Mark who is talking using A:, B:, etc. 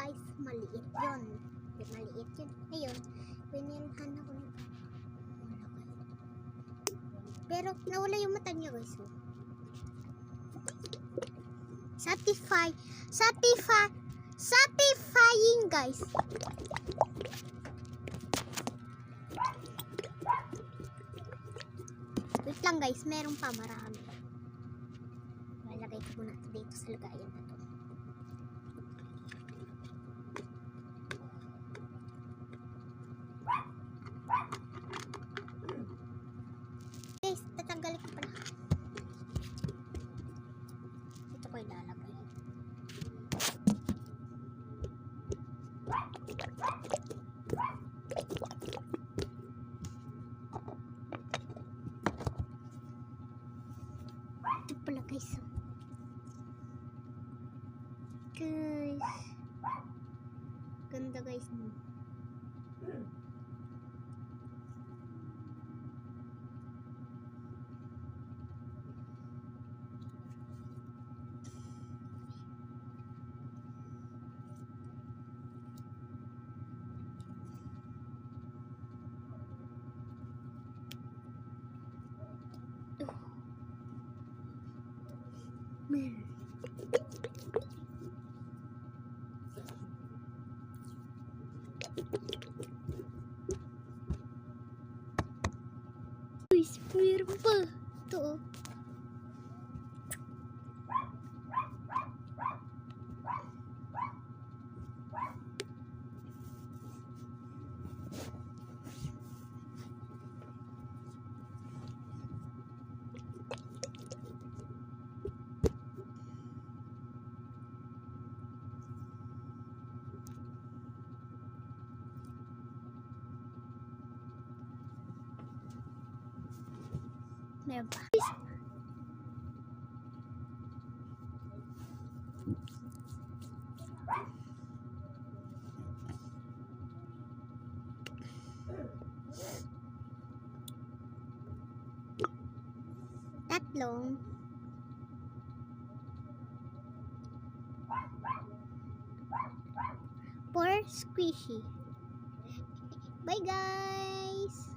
A: guys, maliit yun. Maliit yun. Ngayon, pinilhan ako nito. Pero nawala yung mata niya guys. Oh. Satisfying guys. Wait lang guys, meron pa marami. Malagay ko muna dito sa lagayan na to. Guys, tatanggalin ko pala. Dito ko ilalagay. Ito pala guys. Ganda guys. Guys, meron pa. Ito oh. Meron pa. Tatlong. For squishy. Bye guys!